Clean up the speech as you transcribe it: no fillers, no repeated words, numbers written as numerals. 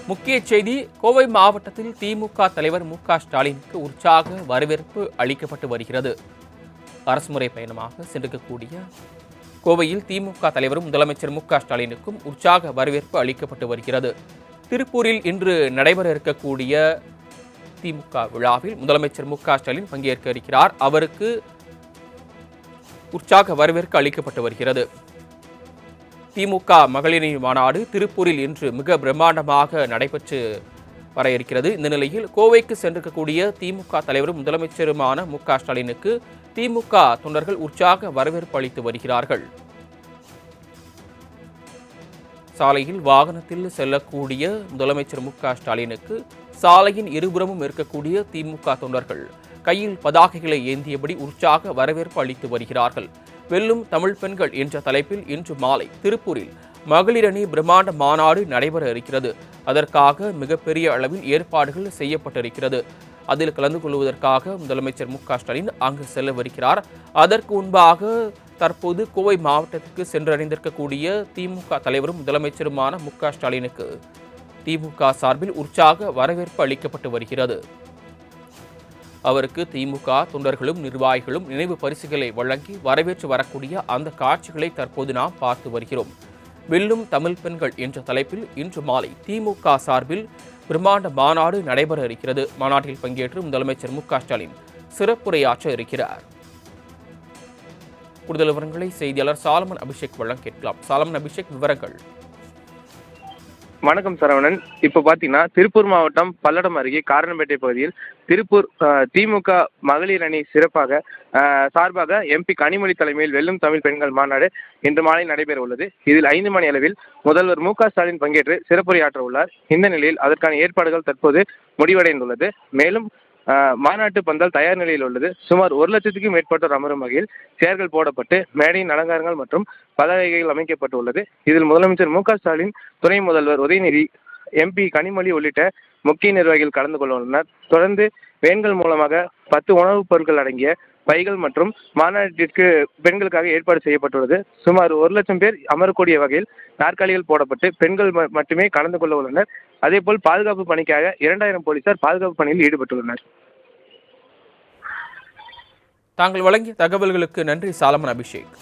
முக்கிய செய்தி: கோவை மாவட்டத்தில் திமுக தலைவர் மு.க.ஸ்டாலினுக்கு உற்சாக வரவேற்பு அளிக்கப்பட்டு வருகிறது. அரசுமுறை பயணமாக சென்றிருக்கக்கூடிய கோவையில் திமுக தலைவரும் முதலமைச்சர் மு.க.ஸ்டாலினுக்கும் உற்சாக வரவேற்பு அளிக்கப்பட்டு வருகிறது. திருப்பூரில் இன்று நடைபெற இருக்கக்கூடிய திமுக விழாவில் முதலமைச்சர் மு.க.ஸ்டாலின் பங்கேற்க இருக்கிறார். அவருக்கு உற்சாக வரவேற்பு அளிக்கப்பட்டு வருகிறது. திமுக மகளிரின் மாநாடு திருப்பூரில் இன்று மிக பிரம்மாண்டமாக நடைபெற்று வர இருக்கிறது. இந்த நிலையில் கோவைக்கு சென்றிருக்கக்கூடிய திமுக தலைவரும் முதலமைச்சருமான மு.க.ஸ்டாலினுக்கு திமுக தொண்டர்கள் உற்சாக வரவேற்பு அளித்து வருகிறார்கள். சாலையில் வாகனத்தில் செல்லக்கூடிய முதலமைச்சர் மு.க.ஸ்டாலினுக்கு சாலையின் இருபுறமும் இருக்கக்கூடிய திமுக தொண்டர்கள் கையில் பதாகைகளை ஏந்தியபடி உற்சாக வரவேற்பு அளித்து வருகிறார்கள். வெல்லும் தமிழ் பெண்கள் என்ற தலைப்பில் இன்று மாலை திருப்பூரில் மகளிரணி பிரம்மாண்ட மாநாடு நடைபெற இருக்கிறது. அதற்காக மிகப்பெரிய அளவில் ஏற்பாடுகள் செய்யப்பட்டிருக்கிறது. அதில் கலந்து கொள்வதற்காக முதலமைச்சர் மு.க.ஸ்டாலின் அங்கு செல்லவிருக்கிறார். அதற்கு முன்பாக தற்போது கோவை மாவட்டத்திற்கு சென்றடைந்திருக்கக்கூடிய திமுக தலைவரும் முதலமைச்சருமான மு.க.ஸ்டாலினுக்கு திமுக சார்பில் உற்சாக வரவேற்பு அளிக்கப்பட்டு வருகிறது. அவருக்கு திமுக தொண்டர்களும் நிர்வாகிகளும் நினைவு பரிசுகளை வழங்கி வரவேற்று வரக்கூடிய அந்த காட்சிகளை தற்போது நாம் பார்த்து வருகிறோம். வெல்லும் தமிழ் பெண்கள் என்ற தலைப்பில் இன்று மாலை திமுக சார்பில் பிரம்மாண்ட மாநாடு நடைபெற இருக்கிறது. மாநாட்டில் பங்கேற்று முதலமைச்சர் மு.க.ஸ்டாலின் சிறப்புரையாற்ற இருக்கிறார். கூடுதல் விவரங்களை செய்தியாளர் சாலமன் அபிஷேக் வழங்க கேட்கலாம். சாலமன் அபிஷேக், விவரங்கள். வணக்கம் சரவணன். இப்போ பார்த்தீங்கன்னா திருப்பூர் மாவட்டம் பல்லடம் அருகே காரணம்பேட்டை பகுதியில் திருப்பூர் திமுக மகளிர் அணி சார்பாக எம்பி கனிமொழி தலைமையில் வெல்லும் தமிழ் பெண்கள் மாநாடு இன்று மாலை நடைபெற உள்ளது. இதில் 5 மணி அளவில் முதல்வர் மு.க.ஸ்டாலின் பங்கேற்று சிறப்புரையாற்ற உள்ளார். இந்த நிலையில் அதற்கான ஏற்பாடுகள் தற்போது முடிவடைந்துள்ளது. மேலும் மாநாட்டு பந்தல் தயார் நிலையில் உள்ளது. சுமார் 1 லட்சத்துக்கும் மேற்பட்டோர் அமரும் வகையில் சேர்கள் போடப்பட்டு மேடையின் அலங்காரங்கள் மற்றும் பதாகைகள் அமைக்கப்பட்டுள்ளது. இதில் முதலமைச்சர் மு.க.ஸ்டாலின், துணை முதல்வர் உதயநிதி, எம்பி கனிமொழி உள்ளிட்ட முக்கிய நிர்வாகிகள் கலந்து கொள்ள உள்ளனர். தொடர்ந்து வேன்கள் மூலமாக 10 உணவுப் பொருட்கள் அடங்கிய பைகள் மற்றும் மாநாட்டிற்கு பெண்களுக்காக ஏற்பாடு செய்யப்பட்டுள்ளது. சுமார் 1 லட்சம் பேர் அமரக்கூடிய வகையில் நாற்காலிகள் போடப்பட்டு பெண்கள் மட்டுமே கலந்து கொள்ள உள்ளனர். அதேபோல் பாதுகாப்பு பணிக்காக 2000 போலீசார் பாதுகாப்பு பணியில் ஈடுபட்டுள்ளனர். தாங்கள் வழங்கிய தகவல்களுக்கு நன்றி சாலமன் அபிஷேக்.